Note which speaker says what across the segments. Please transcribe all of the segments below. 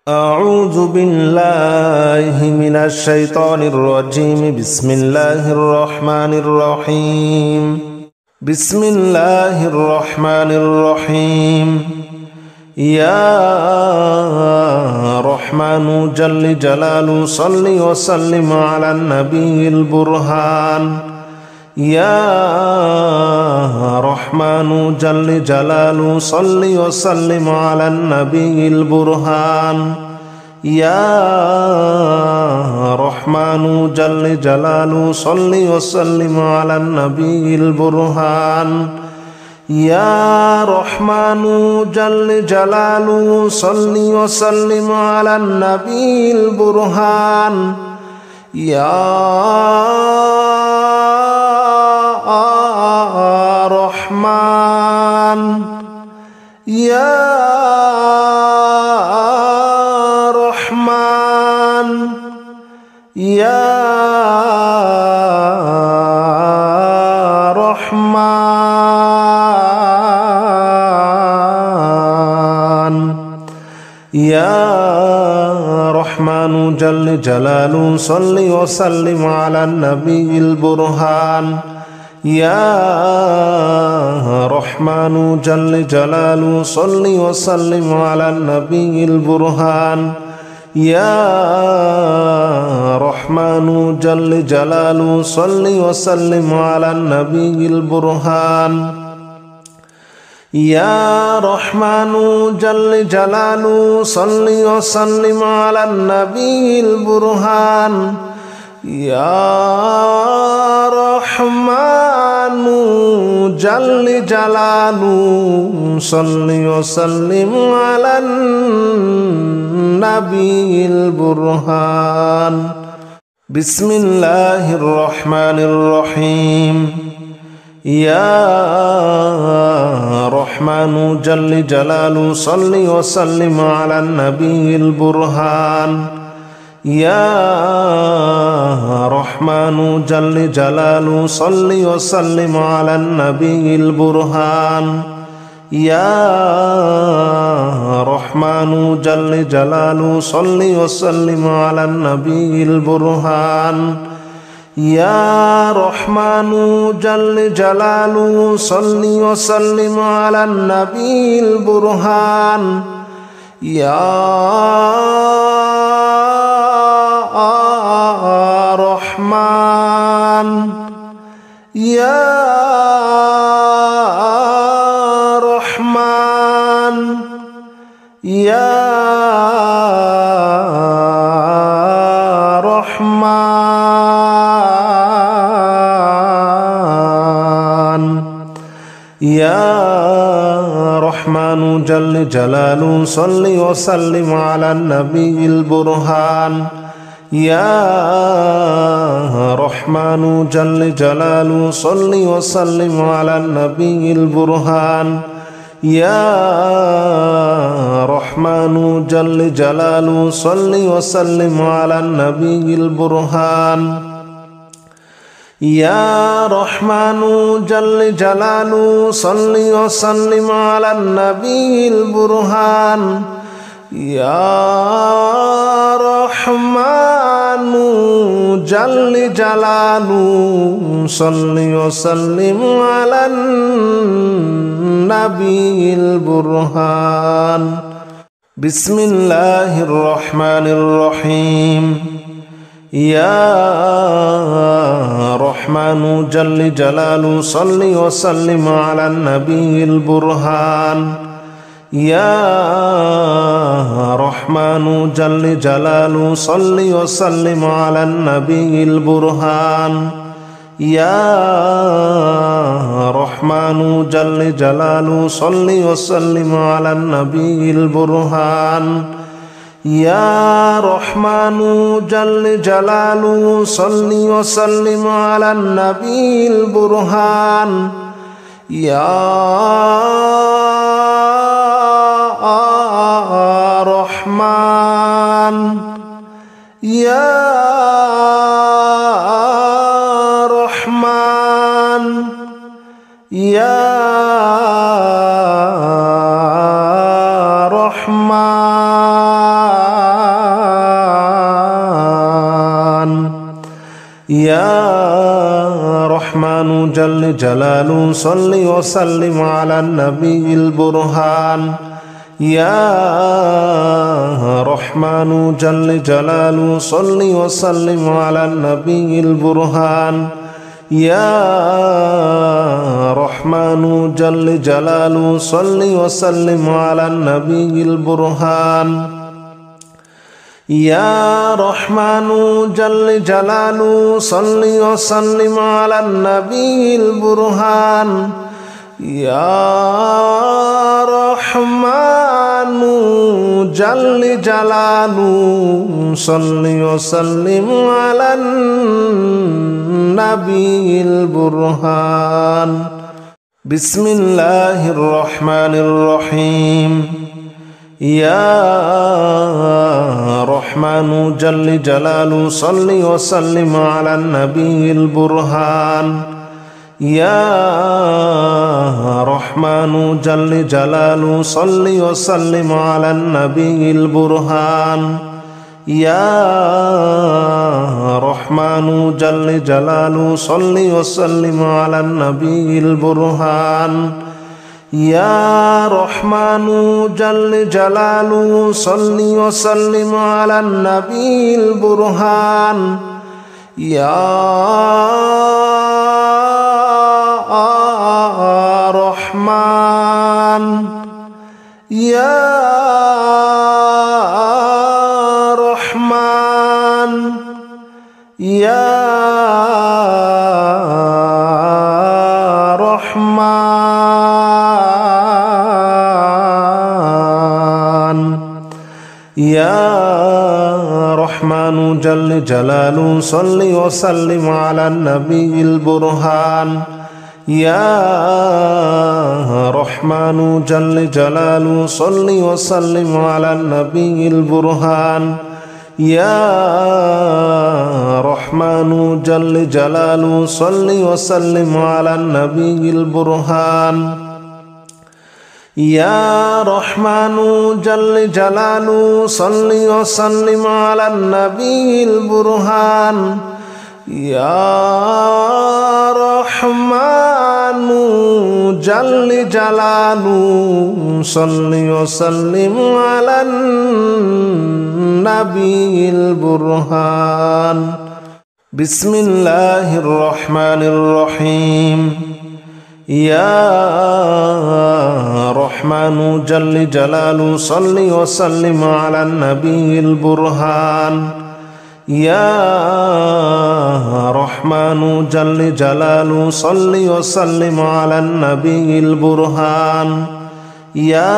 Speaker 1: أعوذ بالله من الشيطان الرجيم. بسم الله الرحمن الرحيم. بسم الله الرحمن الرحيم. يا رحمن جل جلاله صل وسلم على النبي البرهان. يا رحمن جل جلاله صل وسلم على النبي البرهان. يا رحمن جل جلاله صل وسلم على النبي البرهان. يا رحمن جل جلاله صل وسلم على النبي البرهان. يا رحمن يا رحمن يا رحمن يا رحمن جل جلاله صل وسلم على النبي البرهان. يا رحمن جل جلاله صل وسلم على النبي البرهان. يا رحمن جل جلاله صل وسلم على النبي البرهان. يا رحمن جل جلاله صل وسلم على النبي البرهان. يا رحمن جل جلاله صل وسلم على النبي البرهان. بسم الله الرحمن الرحيم. يا رحمن جل جلاله صل وسلم على النبي البرهان. يا رحمن جل جلاله صل وسلم على النبي البرهان. يا رحمن جل جلاله صل وسلم على النبي البرهان. يا رحمن جل جلاله صل وسلم على النبي البرهان. يا رحمن يا رحمن يا رحمن يا رحمن جل جلاله صل وسلم على النبي البرهان. يا رحمن جل جلاله صل وسلم على النبي البرهان. يا رحمن جل جلاله صل وسلم على النبي البرهان. يا رحمن جل جلاله صل وسلم على النبي البرهان. يا رحمن جل جلاله صل وسلم على النبي البرهان. بسم الله الرحمن الرحيم. يا رحمن جل جلاله صل وسلم على النبي البرهان. يا رحمن جل جلاله صل وسلم على النبي البرهان. يا رحمن جل جلاله صل وسلم على النبي البرهان. يا رحمن جل جلاله صل وسلم على النبي البرهان. يا رحمن يا رحمن يا رحمن يا رحمن جل جلاله صل وسلم على النبي البرهان يا رحمن جل جلاله صل وسلم على النبي البرهان يا رحمن جل جلاله صل وسلم على النبي البرهان يا رحمن جل جلاله صل وسلم على النبي البرهان يا رحمن جل جلاله صل وسلم على النبي البرهان بسم الله الرحمن الرحيم يا رحمن جل جلاله صل وسلم على النبي البرهان يا رحمن جل جلاله صل وسلم على النبي البرهان يا رحمن جل جلاله صل وسلم على النبي البرهان يا رحمن جل جلاله صل وسلم على النبي البرهان يا رحمن يا رحمن يا رحمن يا رحمن جل جلاله صل وسلم على النبي البرهان يا رحمن جل جلاله صل وسلم على النبي البرهان يا رحمن جل جلاله صل وسلم على النبي البرهان يا رحمن جل جلاله صل وسلم على النبي البرهان يا رحمن جل جلاله صل وسلم على النبي البرهان بسم الله الرحمن الرحيم يا رحمن جل جلاله صل وسلم على النبي البرهان يا رحمن جل جلاله صل وسلم على النبي البرهان يا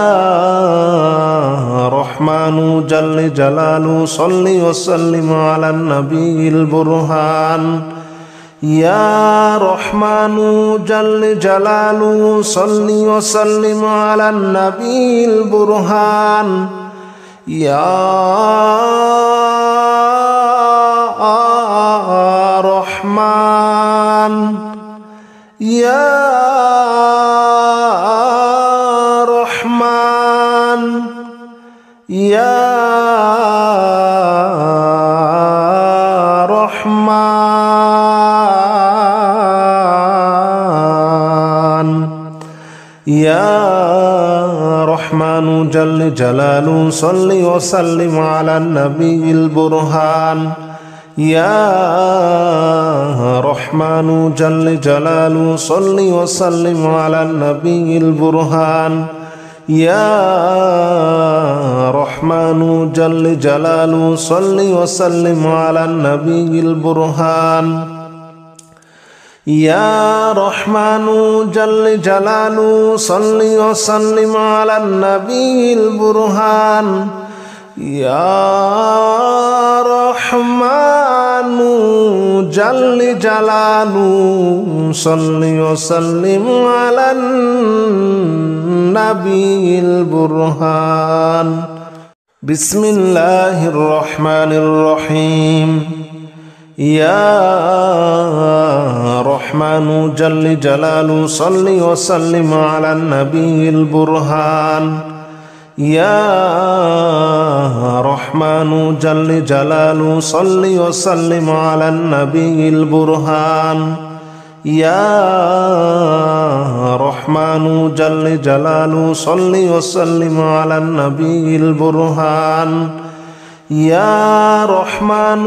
Speaker 1: رحمن جل جلاله صل وسلم على النبي البرهان يا رحمن جل جلاله صل وسلم على النبي البرهان يا رحمن يا رحمن يا رحمن يا رحمن جل جلاله صل وسلم على النبي البرهان يا رحمن جل جلاله صل وسلم على النبي البرهان يا رحمن جل جلاله صل وسلم على النبي البرهان يا رحمن جل جلاله صل وسلم على النبي البرهان يا رحمن جل جلاله صل وسلم على النبي البرهان بسم الله الرحمن الرحيم يا رحمن جل جلاله صل وسلم على النبي البرهان يا رحمن جل جلاله صل وسلم على النبي البرهان يا رحمن جل جلاله صل وسلم على النبي البرهان يا رحمن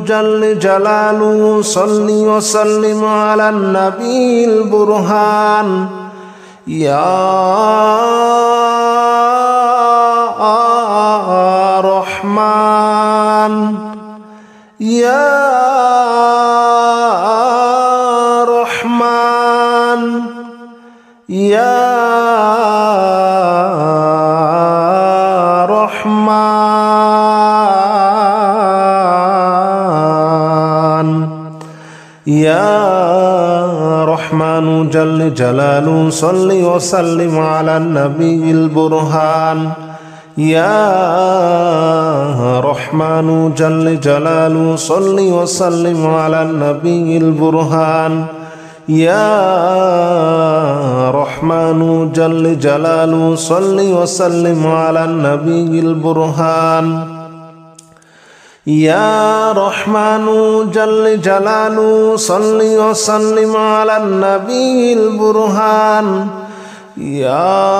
Speaker 1: جل جلاله صل وسلم على النبي البرهان يا رحمن يا رحمن يا رحمن يا رحمن جل جلاله صل وسلم على النبي البرهان يا رحمن جل جلاله صل وسلم على النبي البرهان يا رحمن جل جلاله صل وسلم على النبي البرهان يا رحمن جل جلاله صل وسلم على النبي البرهان يا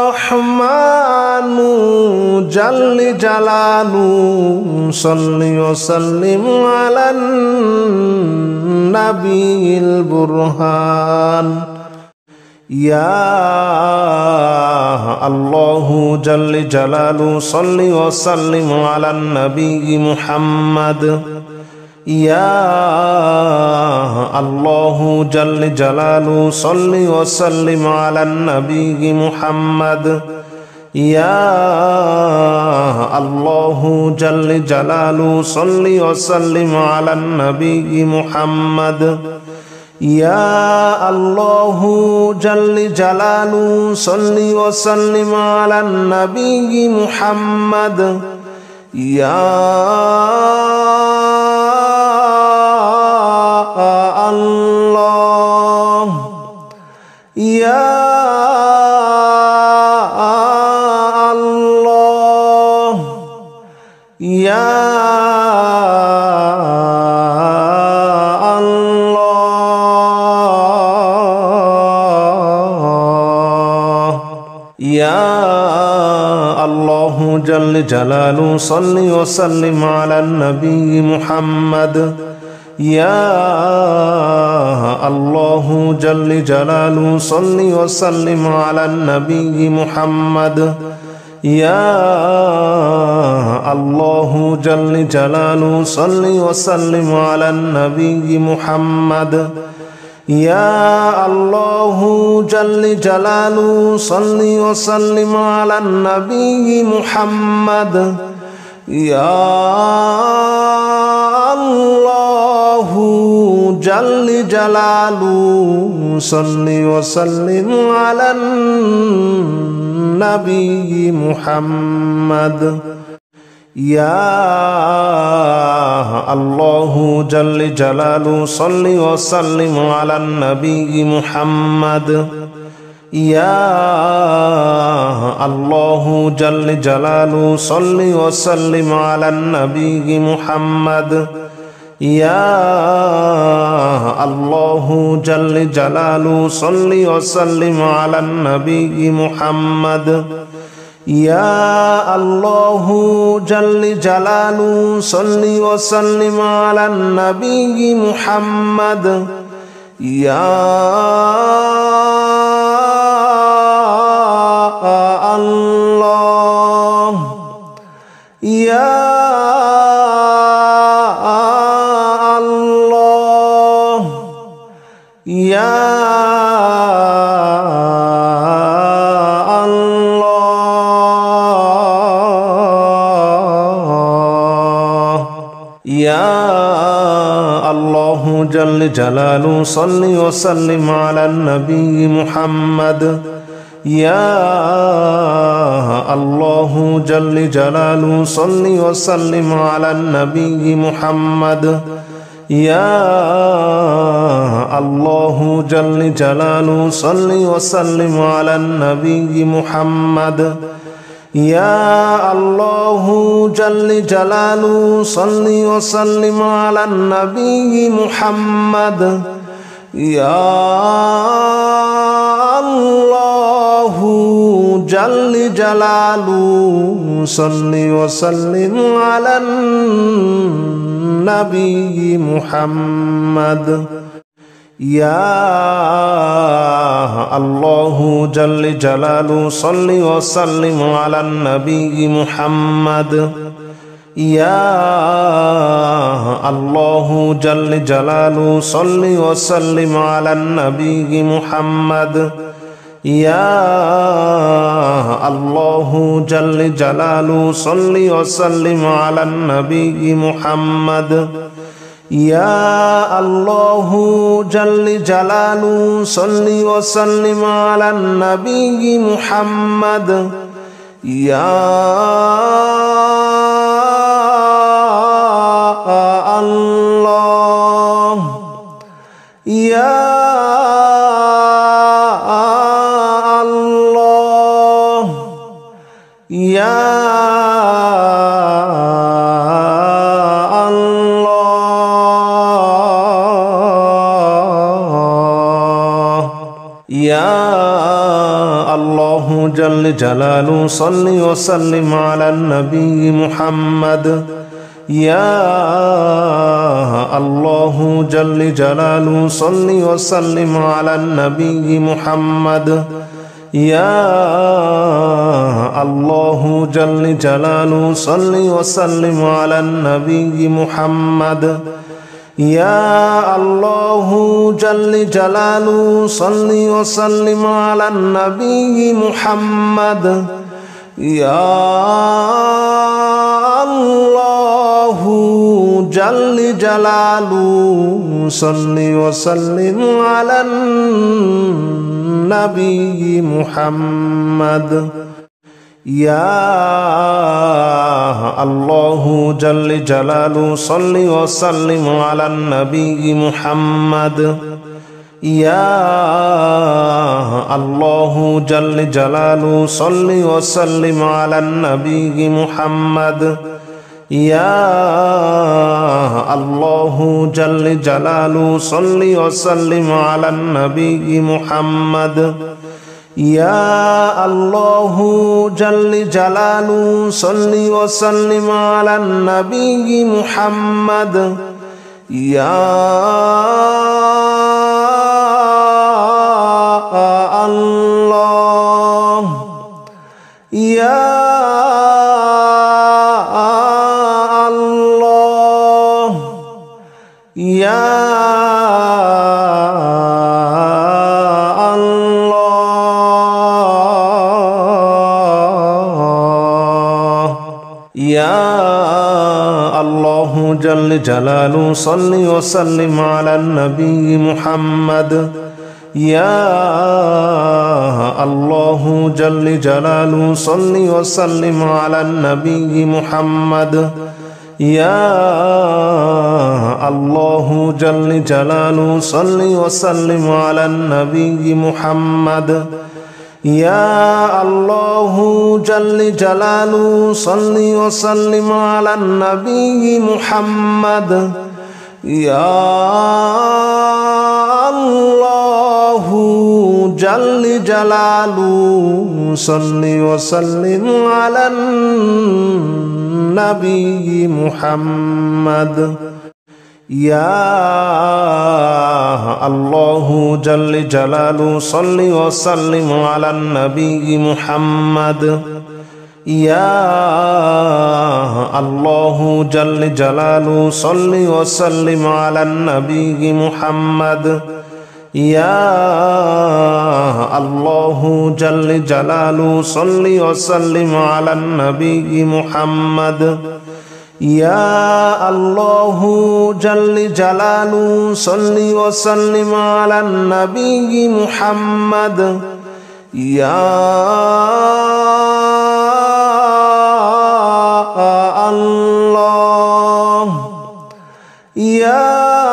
Speaker 1: رحمن جل جلاله صل وسلم على النبي البرهان يا الله جل جلاله صل وسلم على النبي محمد يا الله جل جلاله صل وسلم على النبي محمد يا الله جل جلاله صل وسلم على النبي محمد يا الله جل جلاله صل وسلم على النبي محمد يا الله يا الله يا يا الله جل جلاله صل وسلم على النبي محمد يا الله جل جلاله صل وسلم على النبي محمد يا الله جل جلاله صل وسلم على النبي محمد يا الله جل جلاله صل وسلم على النبي محمد يا الله جل جلاله صل وسلم على النبي محمد يا الله جل جلاله صل وسلم على النبي محمد يا الله جل جلاله صل وسلم على النبي محمد يا الله جل جلاله صل وسلم على النبي محمد يا الله جل جلاله صل وسلم على النبي محمد يا الله يا الله يا يا الله جل جلاله صل وسلم على النبي محمد يا الله جل جلاله صل وسلم على النبي محمد يا الله جل جلاله صل وسلم على النبي محمد يا الله جل جلاله صل وسلم على النبي محمد يا الله جل جلاله صل وسلم على النبي محمد يا الله جل جلاله صل وسلم على النبي محمد يا الله جل جلاله صل وسلم على النبي محمد يا الله جل جلاله صل وسلم على النبي محمد يا الله جل جلاله صل وسلم على النبي محمد يا الله يا الله يا يا الله جل جلاله صل وسلم على النبي محمد يا الله جل جلاله صل وسلم على النبي محمد يا الله جل جلاله صل وسلم على النبي محمد يا الله جل جلاله صل وسلم على النبي محمد يا الله جل جلاله صل وسلم على النبي محمد يا الله جل جلاله صل وسلم على النبي محمد يا الله جل جلاله صل وسلم على النبي محمد يا الله جل جلاله صل وسلم على النبي محمد يا الله جل جلاله صل وسلم على النبي محمد يا الله يا الله يا يا الله جل جلاله صل وسلم على النبي محمد يا الله جل جلاله صل وسلم على النبي محمد يا الله جل جلاله صل وسلم على النبي محمد يا الله جل جلاله صل وسلم على النبي محمد يا الله جل جلاله صل وسلم على النبي محمد يا الله جل جلاله صل وسلم على النبي محمد يا الله جل جلاله صل وسلم على النبي محمد يا الله جل جلاله صل وسلم على النبي محمد يا الله جل جلاله صل وسلم على النبي محمد يا الله يا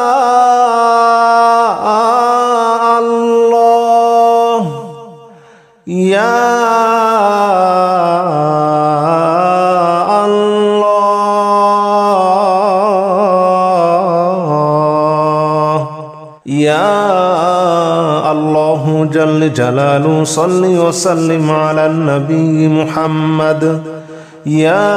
Speaker 1: جل جلاله صل وسلم على النبي محمد يا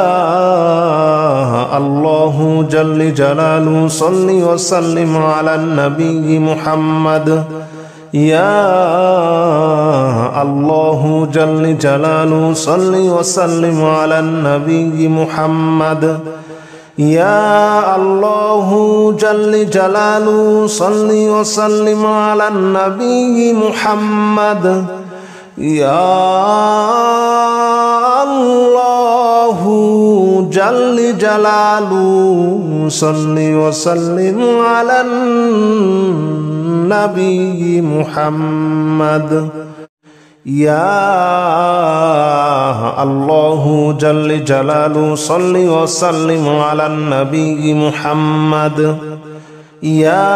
Speaker 1: الله جل جلاله صل وسلم على النبي محمد يا الله جل جلاله صل وسلم على النبي محمد يا الله جل جلاله صل وسلم على النبي محمد يا الله جل جلاله صل وسلم على النبي محمد يا الله جل جلاله صل وسلم على النبي محمد يا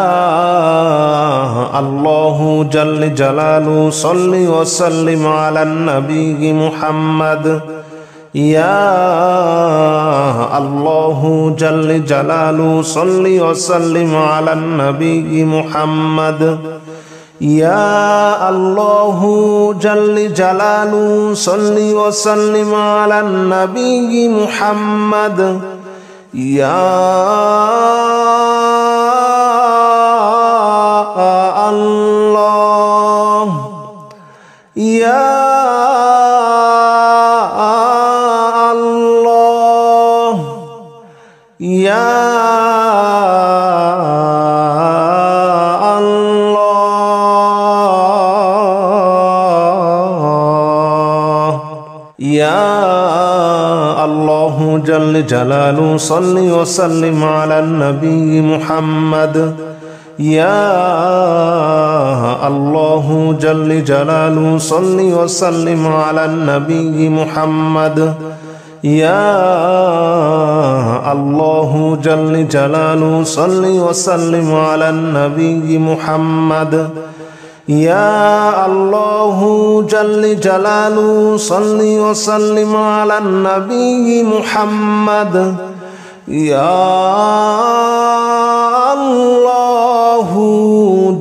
Speaker 1: الله جل جلاله صل وسلم على النبي محمد يا الله جل جلاله صل وسلم على النبي محمد يا الله جل جلاله صل وسلم على النبي محمد يا الله يا الله يا جل جلاله صل وسلم على النبي محمد يا الله جل جلاله صل وسلم على النبي محمد يا الله جل جلاله صل وسلم على النبي محمد يا الله جل جلاله صل وسلم على النبي محمد يا الله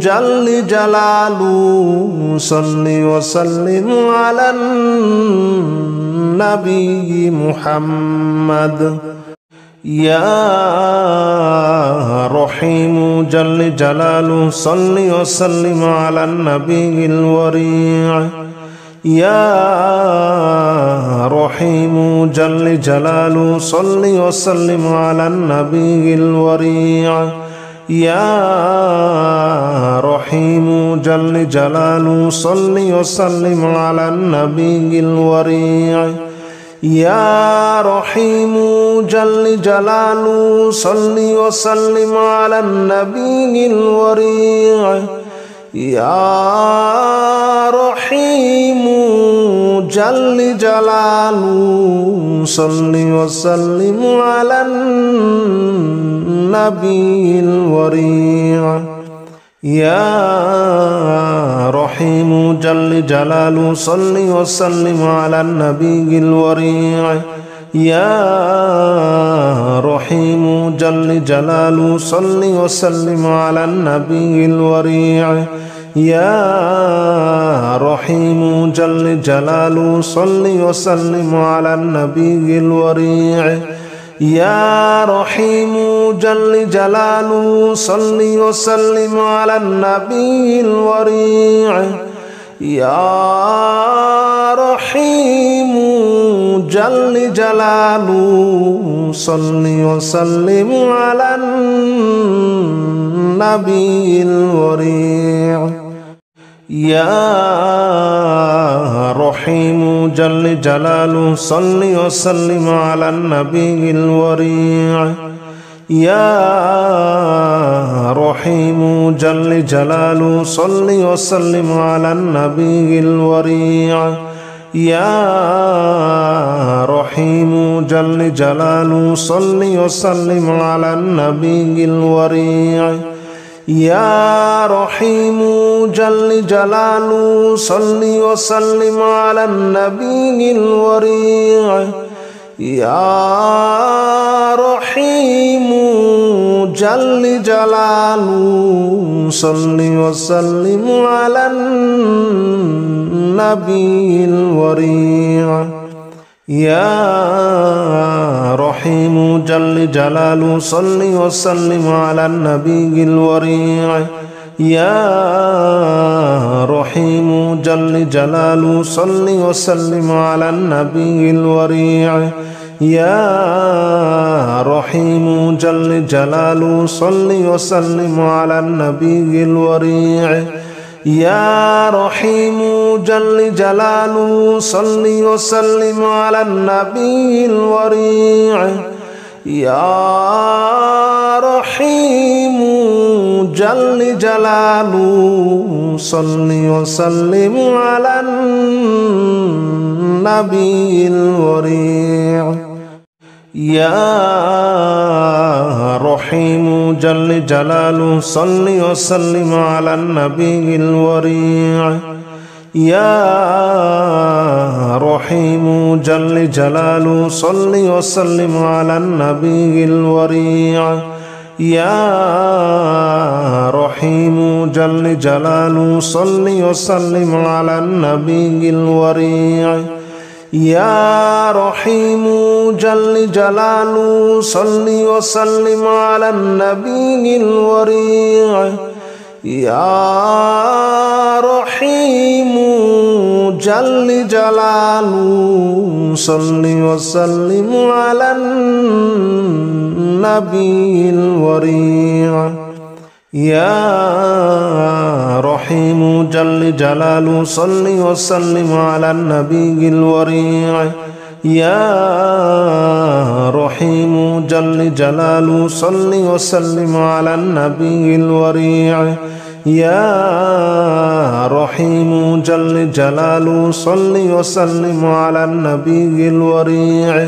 Speaker 1: جل جلاله صل وسلم على النبي محمد يا رحيم جل جلاله صل وسلم على النبي الوريع يا رحيم جل جلاله صل وسلم على النبي الوريع يا رحيم جل جلاله صل وسلم على النبي الوريع يا رحيم جل جلاله صل وسلم على النبي الوريع يا رحيم جل جلاله صل وسلم على النبي الوريع يا رحيم جل جلاله صل وسلم على النبي الوريع يا رحيم جل جلاله صل وسلم على النبي الوريع يا رحيم جل جلاله صل وسلم على النبي الوريع يا رحيم جل جلاله صل وسلم على النبي الوريع يا رحيم جل جلاله صل وسلم على النبي الوريع يا رحيم جل جلاله صل وسلم على النبي الوريع يا رحيم جل جلاله صل وسلم على النبي الوريع يا رحيم جل جلاله صل وسلم على النبي الوريع يا رحيم جل جلاله صل وسلم على النبي الوريع يا رحيم جل جلاله صل وسلم على النبي النبي الوريع يا رحيم جل جلاله صل وسلم على النبي الوريع يا رحيم جل جلاله صل وسلم على النبي الوريع يا رحيم جل جلاله صل وسلم على النبي الوريع يا رحيم جل جلاله صل وسلم على النبي الوريع يا رحيم جل جلاله صل وسلم على النبي الوريع يا رحيم جل جلاله صل وسلم على النبي الوريع يا رحيم جل جلاله صل وسلم على النبي الوريع يا رحيم جل جلاله صل وسلم على النبي الوريع يا رحيم جل جلاله صل وسلم على النبي الوريع يا رحيم جل جلاله صل وسلم على النبي الوريع يا رحيم جل جلاله صل وسلم على النبي الوريع يا رحيم جل جلاله صل وسلم على النبي الوريع يا رحيم جل جلاله صل وسلم على النبي الوريع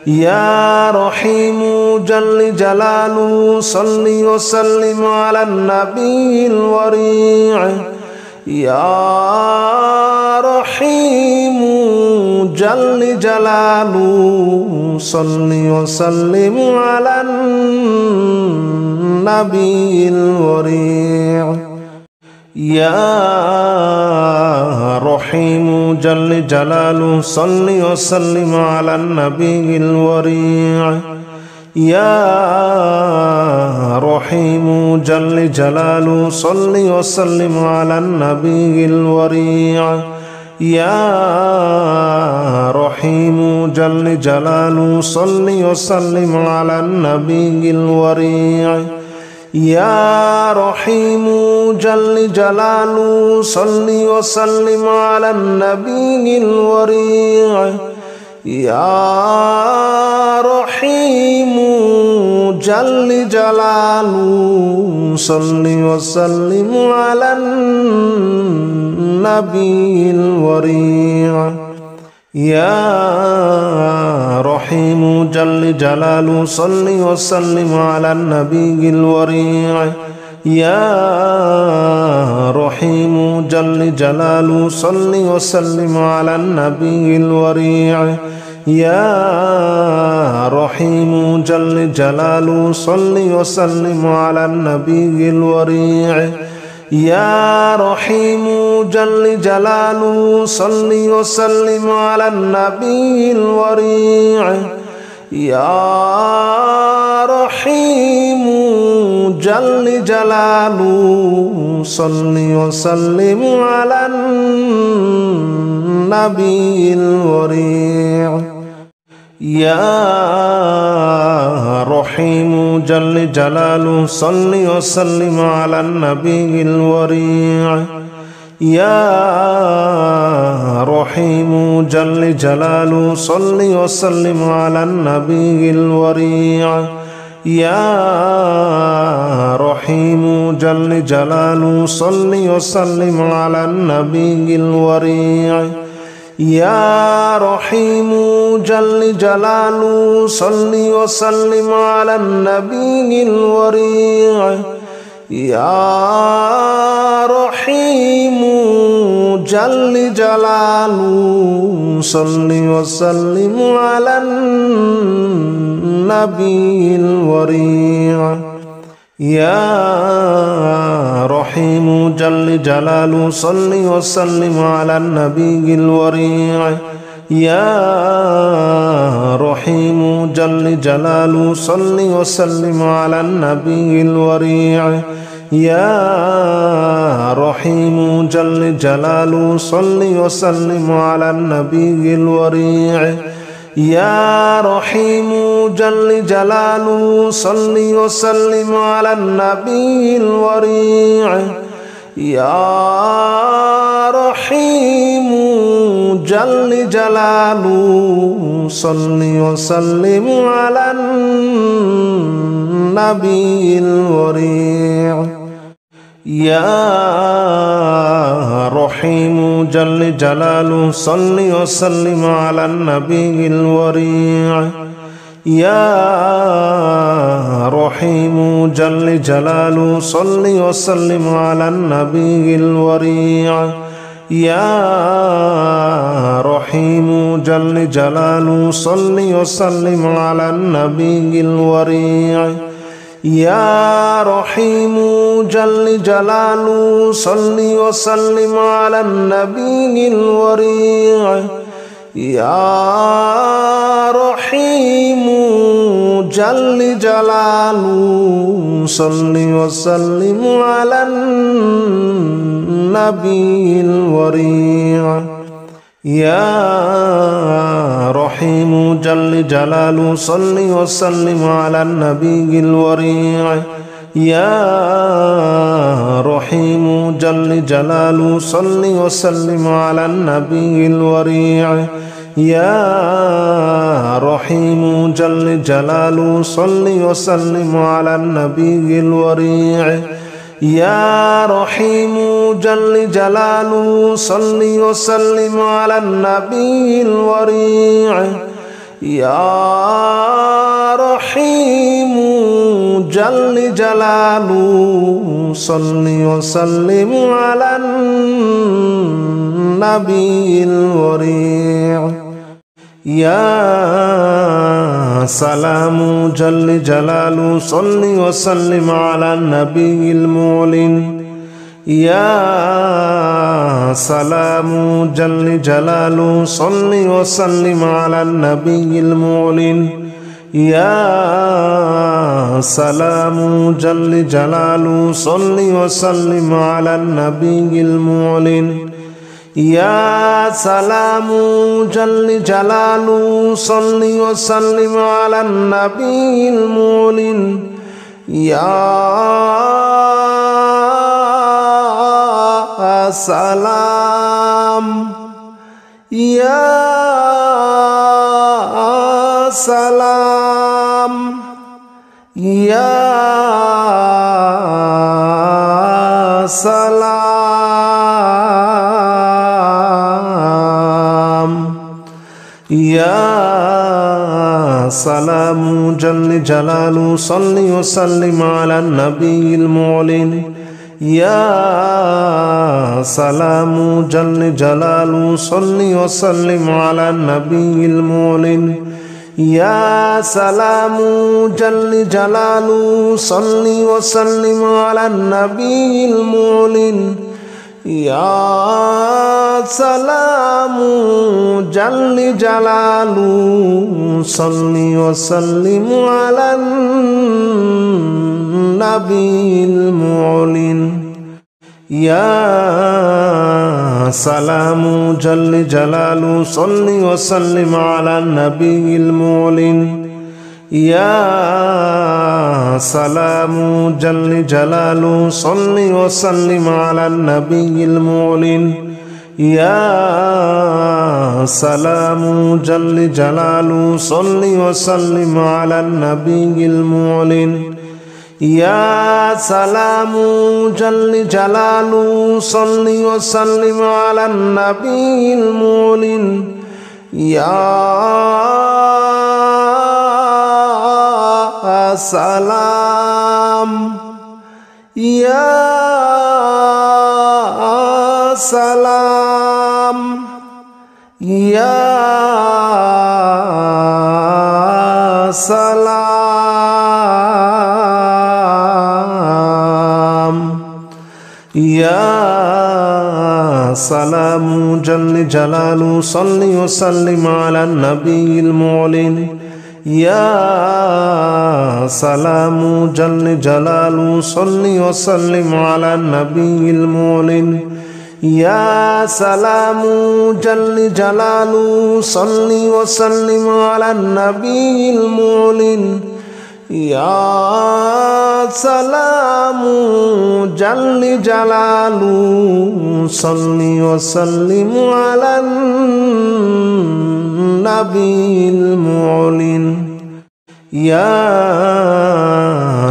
Speaker 1: يا رحيم جل جلاله صل وسلم على النبي الوريع يا رحيم جل جلاله صل وسلم على النبي الوريع يا رحيم جل جلاله صل وسلم على النبي الوريع يا رحيم جل جلاله صل وسلم على النبي الوريع يا رحيم جل جلاله صل وسلم على النبي الوريع يا رحيم جل جلاله صل وسلم على النبي الوريع يا رحيم جل جلاله صل وسلم على النبي الوريع يا رحيم جل جلاله صل وسلم على النبي الوريع يا رحيم جل جلاله صل وسلم على النبي الوريع يا رحيم جل جلاله صل وسلم على النبي الوريع يا رحيم جل جلاله صل وسلم على النبي الوريع يا رحيم جل جلاله صل وسلم على النبي الوريع يا رحيم جل جلاله صل وسلم على النبي الوريع يا رحيم جل جلاله صل وسلم على النبي الوريع يا رحيم جل جلاله صل وسلم على النبي الوريع يا رحيم جل جلاله صل وسلم على النبي الوريع يا رحيم جل جلاله صل وسلم على النبي الوريع يا رحيم جل جلاله صل وسلم على النبي الوريع يا رحيم جل جلاله صل وسلم على النبي الوريع يا رحيم جل جلاله صل وسلم على النبي الوريع يا رحيم جل جلاله صل وسلم على النبي الوريع يا رحيم جل جلاله صل وسلم على النبي الوريع يا رحيم جل جلاله صل وسلم على النبي الوريع يا رحيم جل جلاله صل وسلم على النبي الوريع يا رحيم جل جلاله صل وسلم على النبي الوريع يا رحيم جل جلاله صل وسلم على النبي الوريع يا رحيم جل جلاله صل وسلم على النبي الوريع يا رحيم جل جلاله صل وسلم على النبي الوريع يا رحيم جل جلاله صل وسلم على النبي الوريع يا رحيم جل جلاله صل وسلم على النبي الوريع يا رحيم جل جلاله صل وسلم على النبي الوريع يا رحيم جل جلاله صل وسلم على النبي الوريع يا سلام جل جلاله صل وسلم على النبي المعلن يا سلام جل جلاله صل وسلم على النبي المعلن يا سلام جل جلاله صل وسلم على النبي المعلن يا سلام جل جلاله صل وسلم على النبي المعلن يا سلام يا سلام يا سلام يا سلام جل جلاله صل وسلم على النبي المعلن يا سلام جل جلاله صل وسلم على النبي المعلن يا سلام جل جلاله صل وسلم على النبي المعلن يا سلام جل جلاله صل وسلم على النبي المعلن يا سلام جل جلاله صل وسلم على النبي المعلن يا سلام جل جلاله صل وسلم على النبي المعلن يا سلام جل جلاله صل وسلم على النبي المعلن يا سلام جل جلاله صل وسلم على النبي المعلن يا سلام يا سلام يا سلام يا سلام جل جلاله صل وسلم على النبي المعلن يا سلام جل جلاله صل وسلم على النبي المعلن يا سلام جل جلاله صل وسلم على النبي المعلن يا سلام جل جلاله صل وسلم على النبي المعلن يا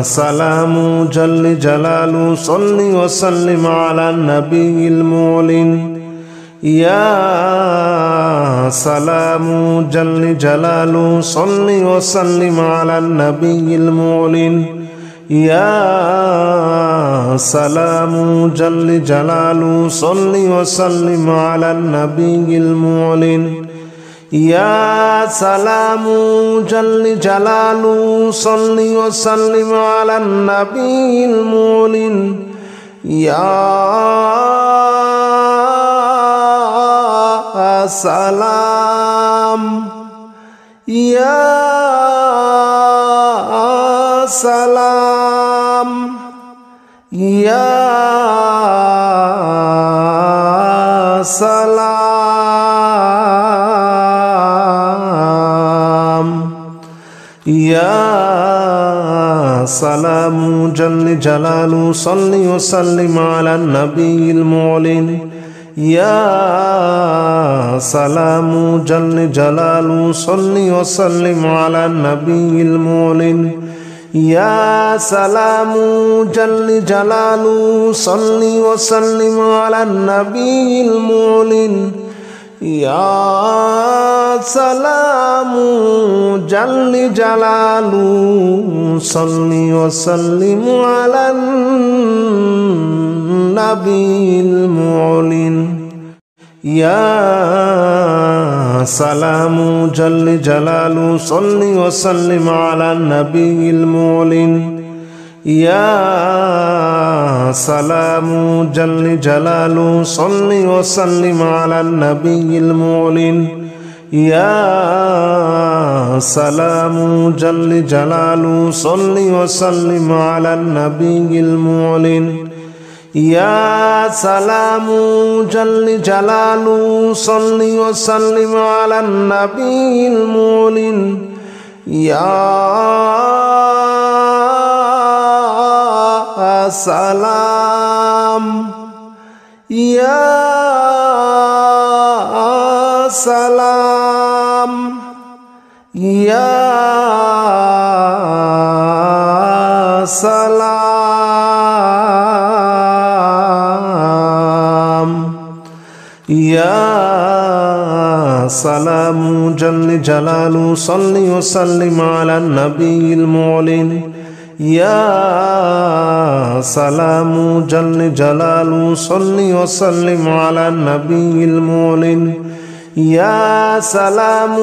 Speaker 1: سلام جل جلاله صل وسلم على النبي المعلن يا سلام جل جلاله صل وسلم على النبي المعلن يا سلام جل جلاله صل وسلم على النبي المعلن يا سلام جل جلاله صل وسلم على النبي المعلن يا سلام يا سلام يا سلام يا سلام جل جلاله صل وسلم على النبي المعلن يا سلام جل جلاله صل وسلم على النبي المعلن يا سلام جل جلاله صل وسلم على النبي المعلن يا سلام جل جلاله صل وسلم على النبي المعلن يا سلام جل جلاله صل وسلم على النبي المعلن يا سلام جل جلاله صل وسلم على النبي المعلن يا سلام جل جلاله صل وسلم على النبي المعلن يا سلام جل جلاله صل وسلم على النبي المعلن يا سلام يا سلام يا سلام يا سلام جل جلاله صل وسلم على النبي المعلن يا سلام جل جلاله صل وسلم على النبي المعلن يا سلام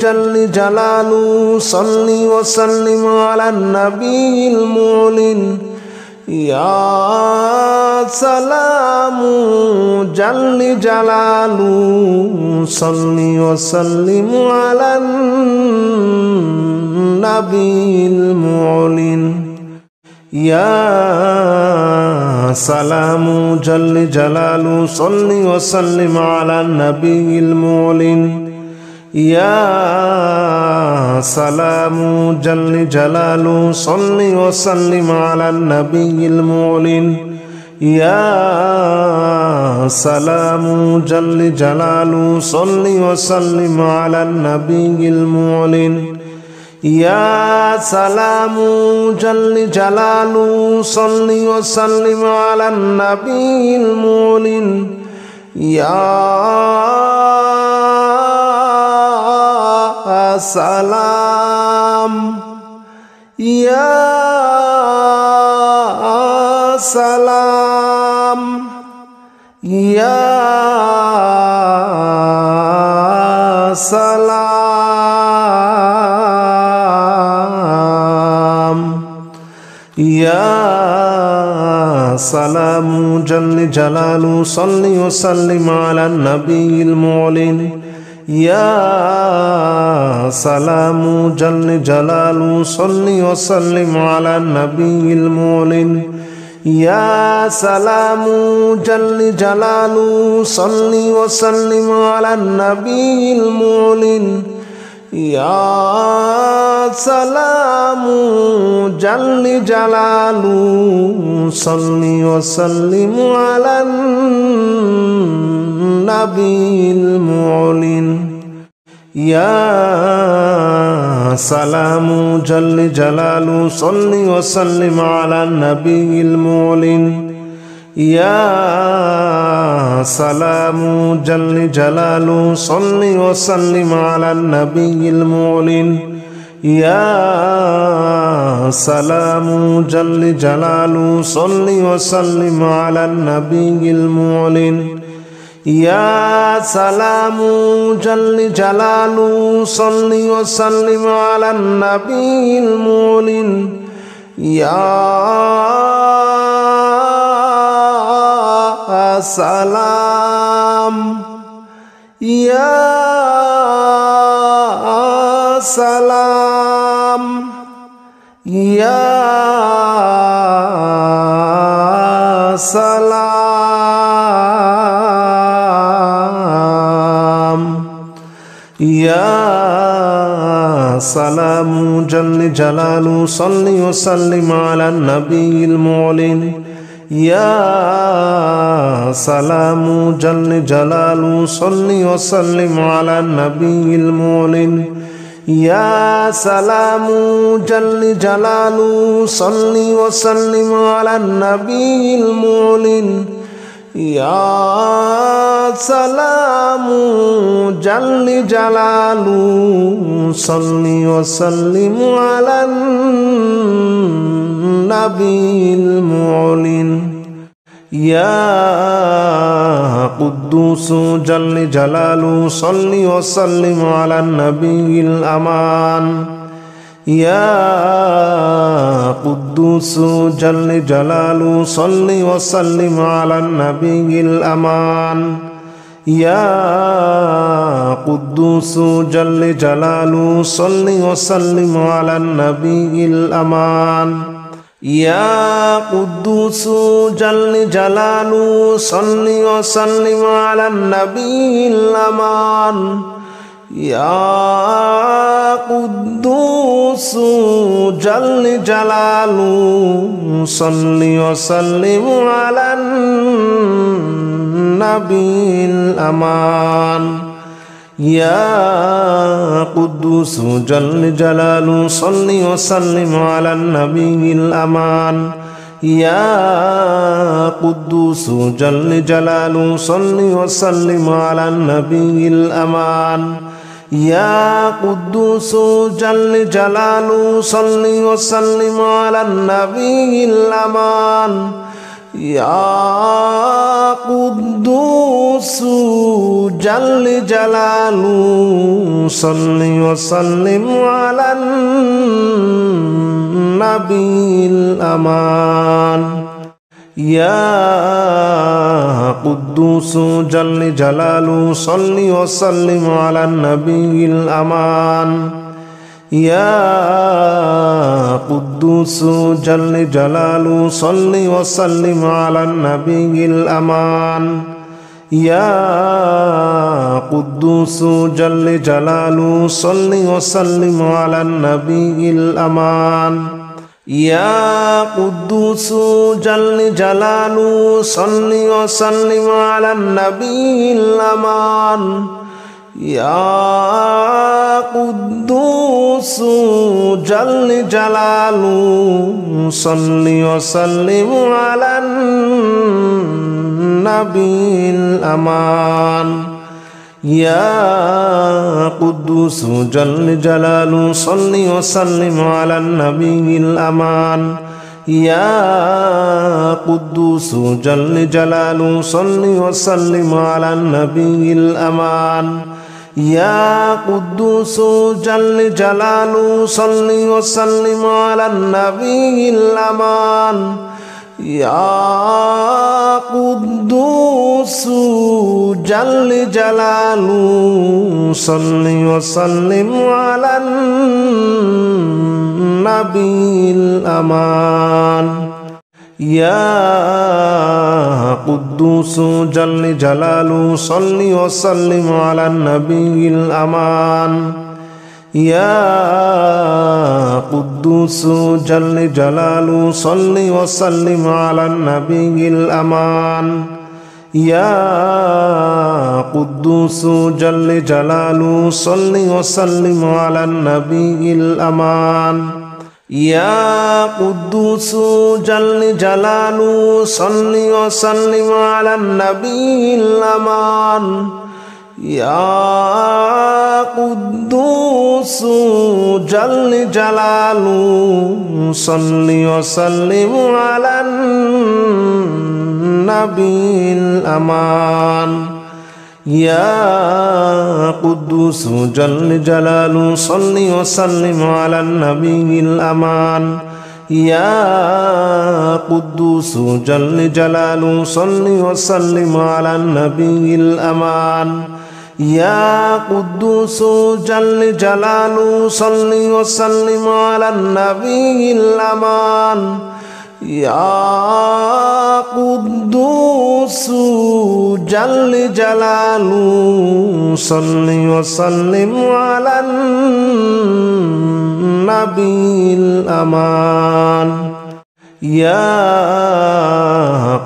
Speaker 1: جل جلاله صل وسلم على النبي المعلن يا سلام جل جلاله صل وسلم على النبي المعلن يا سلام جل جلاله صل وسلم على النبي المعلن يا سلام جل جلاله صل وسلم على النبي المعلن يا سلام جل جلاله صل وسلم على النبي المعلن يا سلام جل جلاله صل وسلم على النبي المعلن يا سلام يا سلام يا سلام يا سلام جل جلاله صل وسلم على النبي المعلن يا سلام جل جلاله صل وسلم على النبي المعلن يا سلام جل جلاله صل وسلم على النبي المعلن يا سلام جل جلاله صل وسلم على النبي المعلن يا سلام جل جلاله صل وسلم على النبي المعلن يا سلام جل جلاله صل وسلم على النبي المعلن يا سلام جل جلاله صل وسلم على النبي المعلن يا سلام جل جلاله صل وسلم على النبي المعلن يا سلام يا سلام يا سلام يا سلام جل جلاله صل وسلم على النبي المعلن يا سلام جل جلاله صل وسلم على النبي المعلن يا سلام جل جلاله صل وسلم على النبي المعلن يا سلام جل جلاله صل وسلم على النبي المعلن يا قدوس جل جلاله صل وسلم على النبي الأمان يا قدوس جل جلاله صل وسلم على النبي الأمان يا قدوس جل جلاله صل وسلم على النبي الأمان يا قدوس جل جلاله صل وسلم على النبي الأمان يا قدوس جل جلاله صل وسلم على النبي الأمان يا قدوس جل جلاله صل وسلم على النبي الأمان يا قدوس جل جلاله صل وسلم على النبي الأمان يا قدوس جل جلاله صل وسلم على النبي الأمان يا قدوس جل جلاله صل وسلم على النبي الأمان يا قدوس جل جلاله صل وسلم على النبي الأمان يا قدوس جل جلاله صل وسلم على النبي الأمان يا قدوس جل جلاله صل وسلم على النبي الأمان يا قدوس جل جلاله صل وسلم على النبي الأمان يا قدوس جل جلاله صل وسلم على النبي الأمان يا قدوس جل جلاله صل وسلم على النبي الأمان يا قدوس جل جلاله صل وسلم على النبي الأمان يا قدوس جل جلاله صل وسلم على النبي الأمان يا قدوس جل جلاله صل وسلم على النبي الأمان يا قدوس جل جلاله صل وسلم على النبي الأمان يا قدوس جل جلاله صل وسلم على النبي الأمان يا قدوس جل جلاله صل وسلم على النبي الأمان يا قدوس جل جلاله صل وسلم على النبي الأمان يا قدوس جل جلاله صل وسلم على النبي الأمان يا قدوس جل جلاله صل وسلم على النبي الأمان يا قدوس جل جلاله صل وسلم على النبي الأمان يا قدوس جل جلاله صل وسلم على النبي الأمان يا قدوس جل جلاله صل وسلم على النبي الأمان يا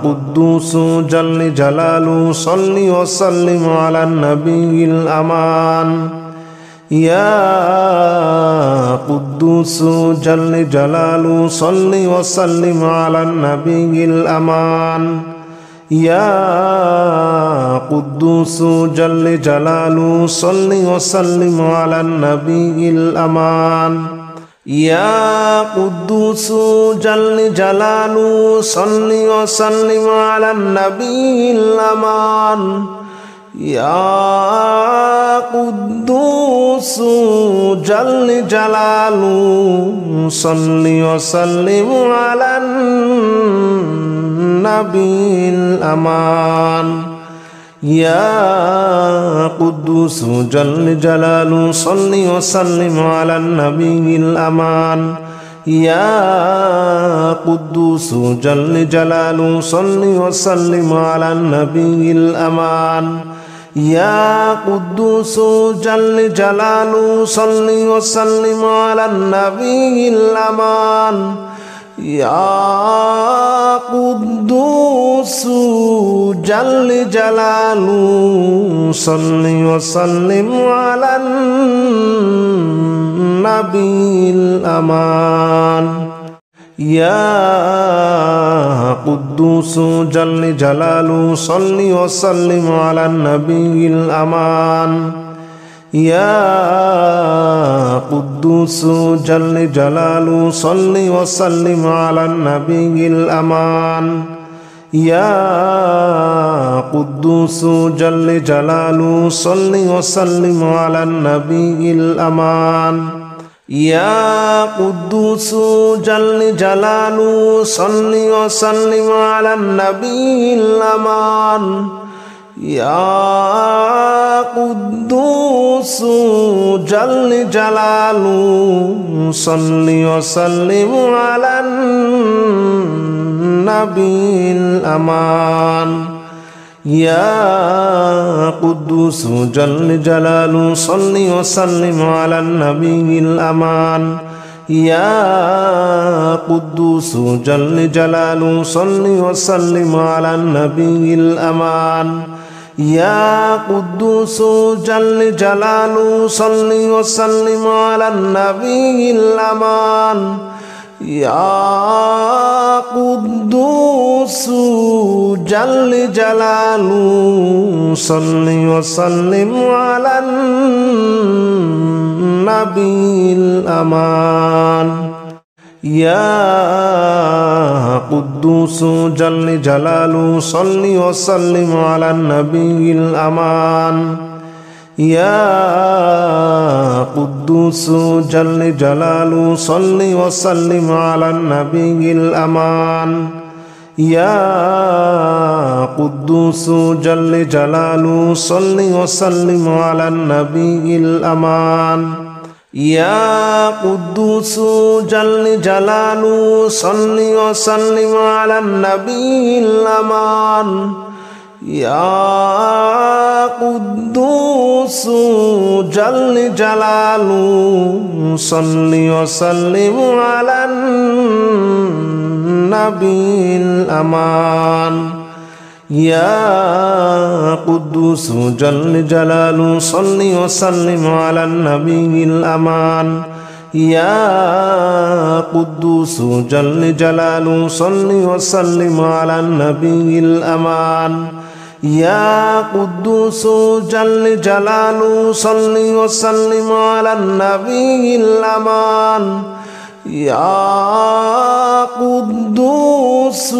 Speaker 1: قدوس جل جلاله صل وسلم على النبي الأمان يا قدوس جل جلاله صل وسلم على النبي الأمان يا قدوس جل جلاله صل وسلم على النبي الأمان يا قدوس جل جلاله صل وسلم على النبي الأمان يا قدوس جل جلاله صل وسلم على النبي الأمان يا قدوس جل جلاله صل وسلم على النبي الأمان يا قدوس جل جلاله صل وسلم على النبي الأمان يا قدوس جل جلاله صل وسلم على النبي الأمان يا قدوس جل جلاله صل وسلم على النبي الأمان يا قدوس جل جلاله صل وسلم على النبي الأمان يا قدوس جل جلاله صل وسلم على النبي الأمان يا قدوس جل جلاله صل وسلم على النبي الأمان يا قدوس جل جلاله صل وسلم على النبي الأمان يا قدوس جل جلاله صل وسلم على النبي الأمان يا قدوس جل جلاله صل وسلم على النبي الأمان يا قدوس جل جلاله صل وسلم على النبي الأمان يا قدوس جل جلاله صل وسلم على النبي الأمان يا قدوس جل جلاله صل وسلم على النبي الأمان يا قدوس جل جلاله صل وسلم على النبي الأمان يا قدوس جل جلاله صل وسلم على النبي الأمان يا قدوس جل جلاله صل وسلم على النبي الأمان يا قدوس جل جلاله صل وسلم على النبي الأمان يا قدوس جل جلاله صل وسلم على النبي الأمان يا قدوس جل جلاله صل وسلم على النبي الأمان يا قدوس جل جلاله صل وسلم على النبي الأمان يا قدوس جل جلاله صل وسلم على النبي الأمان يا قدوس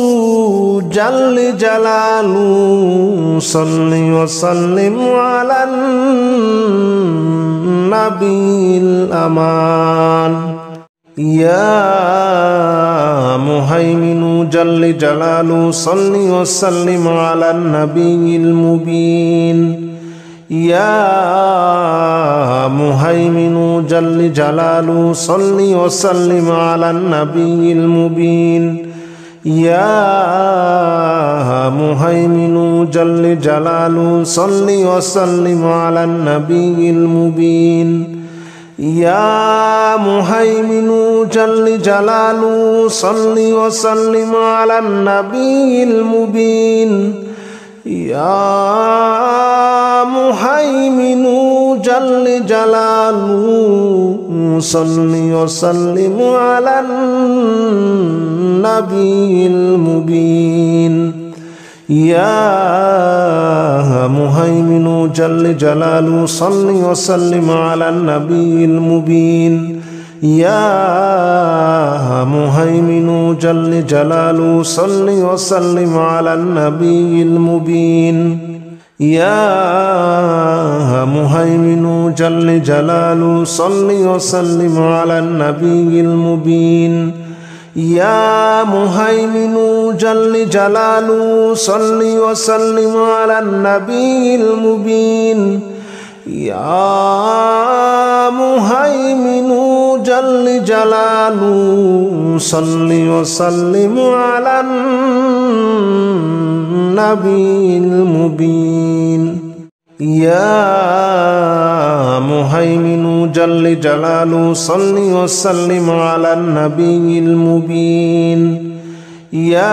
Speaker 1: جل جلاله صل وسلم على النبي الأمان يا مهيمن جل جلاله صل وسلم على النبي المبين يا مهيمن جل جلاله صل وسلم على النبي المبين يا مهيمن جل جلاله صل وسلم على النبي المبين يا مهيمن جل جلاله صل وسلم على النبي المبين يا مهيمن جل جلاله صل وسلم على النبي المبين يا مهيمن جل جلاله صل وسلم على النبي المبين يا مهيمن جل جلاله صل وسلم على النبي المبين يا مهيمن جل جلاله صل وسلم على النبي المبين يا مهيمن جل جلاله صل وسلم على النبي المبين يا مهيمن جل جلاله صل وسلم على النبي المبين يا مهيمن جل جلاله صل وسلم على النبي المبين يا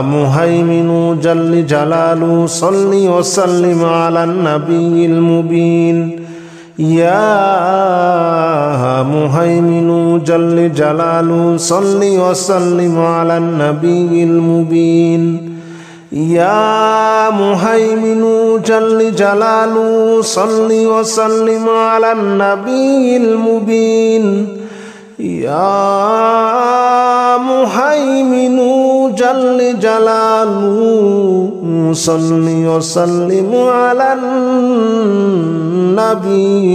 Speaker 1: مهيمن جل جلاله صل وسلم على النبي المبين يا مهيمن جل جلاله صل وسلم على النبي المبين يا مهيمن جل جلاله صل وسلم على النبي المبين يا مهيمن جل جلاله صل وسلم على النبي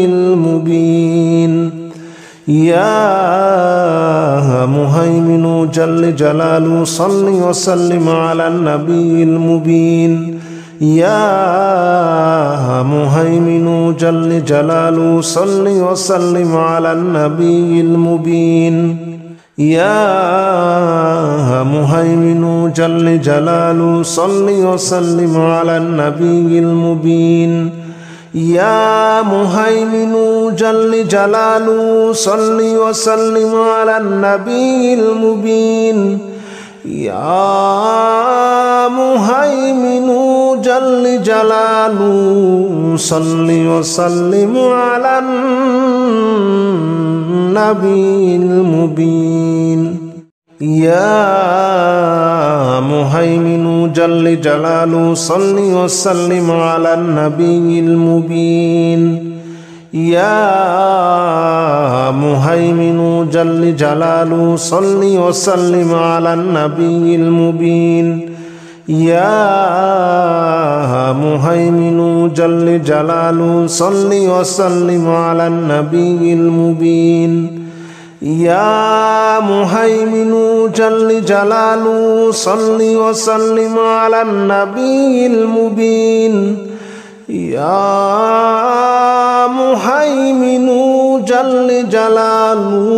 Speaker 1: المبين يا مهيمن جل جلاله صل وسلم على النبي المبين يا مهيمن جل جلاله صل وسلم على النبي المبين يا مهيمن جل جلاله صل وسلم على النبي المبين يا مهيمن جل جلاله صل وسلم على النبي المبين يا مهيمن جل جلاله صل وسلم على النبي المبين يا مهيمن جل جلاله صل وسلم على النبي المبين يا مهيمن جل جلاله صل وسلم على النبي المبين يا مهيمن جل جلاله صل وسلم على النبي المبين يا مهيمن جل جلاله صل وسلم على النبي المبين يا مهيمن جل جلاله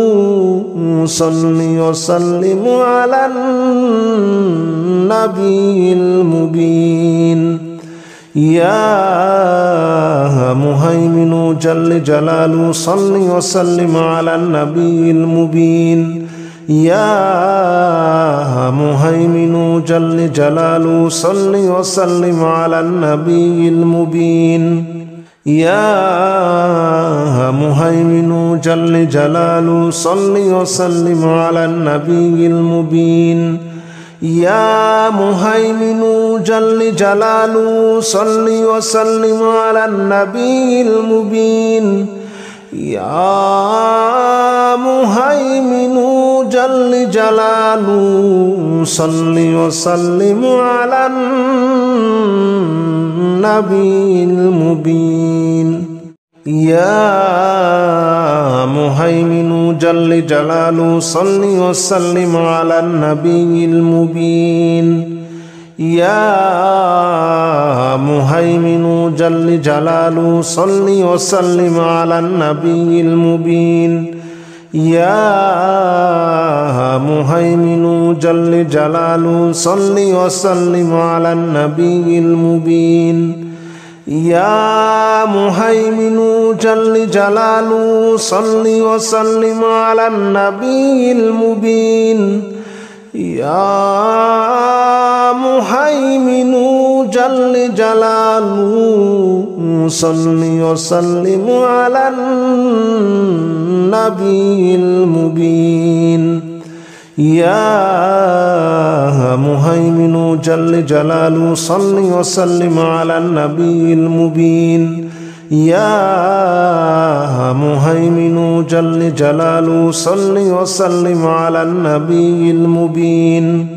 Speaker 1: صل وسلم على النبي المبين يا مهيمن جل جلاله صل وسلم على النبي المبين يا مهيمن جل جلاله صل وسلم على النبي المبين يا مهيمن جل جلاله صل وسلم على النبي المبين يا مهيمن جل جلاله صل وسلم على النبي المبين يا مهيمن جل جلاله صل وسلم على النبي المبين يا مهيمن جل جلاله صل وسلم على النبي المبين يا مهيمن جل جلاله صل وسلم على النبي المبين يا مهيمن جل جلاله صل وسلم على النبي المبين يا مهيمن جل جلاله صل وسلم على النبي المبين يا مهيمن جل جلاله صل وسلم على النبي المبين يا مهيمن جل جلاله صل وسلم على النبي المبين يا مهيمن جل جلاله صل وسلم على النبي المبين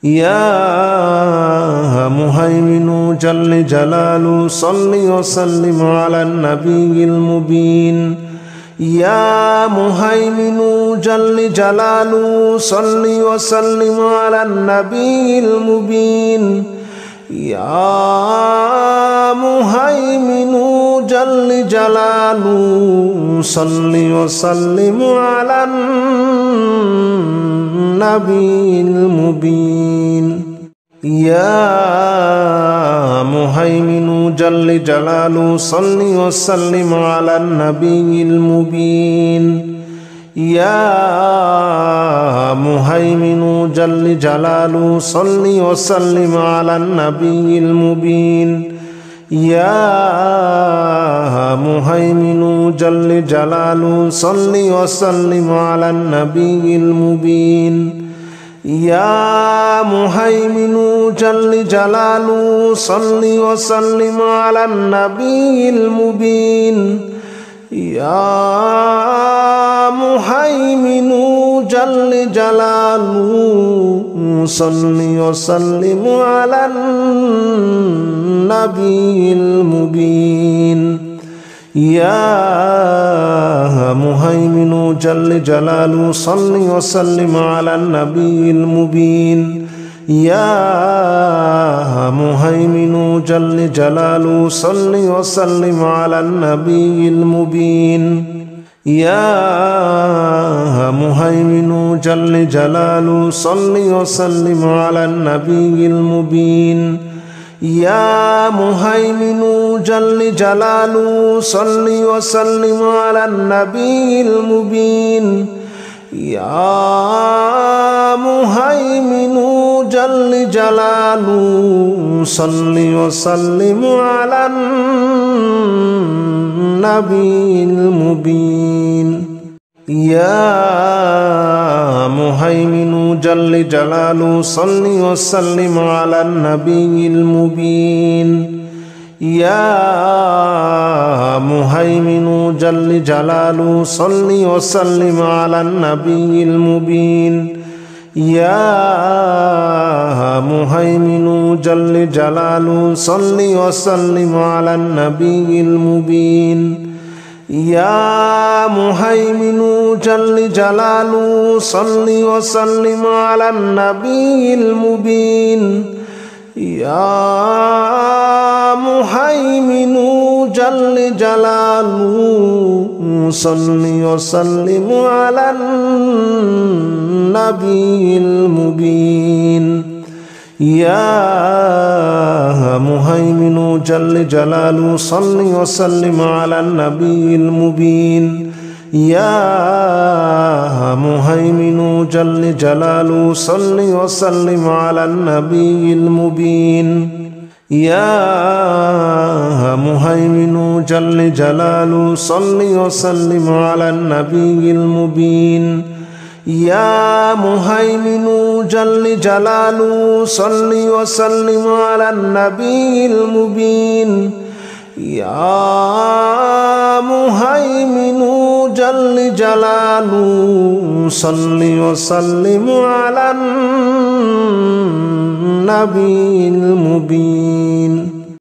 Speaker 1: يا مهيمن جل جلاله صل وسلم على النبي المبين يا مهيمن جل جلاله صل وسلم على النبي المبين يا مهيمن جل جلاله صل وسلم على النبي المبين يا مهيمن جل جلاله صل وسلم على النبي المبين يا مهيمن جل جلاله صل وسلم على النبي المبين يا مهيمن جل جلاله صل وسلم على النبي المبين يا مهيمن جل جلاله صل وسلم على النبي المبين يا مهيمن جل جلاله صل وسلم على النبي المبين يا مهيمن جل جلاله صل وسلم على النبي المبين يا مهيمن جل جلاله صل وسلم على النبي المبين يا مهيمن جل جلاله صل وسلم على النبي المبين يا مهيمن جل جلاله صل وسلم على النبي المبين يا مهيمن جل جلاله صل وسلم على النبي المبين يا مهيمن جل جلاله صل وسلم على النبي المبين يا مهيمن جل جلاله صل وسلم على النبي المبين يا مهيمن جل جلاله صل وسلم على النبي المبين يا مهيمن جل جلاله صل وسلم على النبي المبين يا مهيمن جل جلاله صل وسلم على النبي المبين يا مهيمن جل جلاله صل وسلم على النبي المبين يا مهيمن جل جلاله صل وسلم على النبي المبين يا مهيمن جل جلاله صل وسلم على النبي المبين يا مهيمن جل جلاله صل وسلم على النبي المبين يا مهيمن جل جلاله صل وسلم على النبي المبين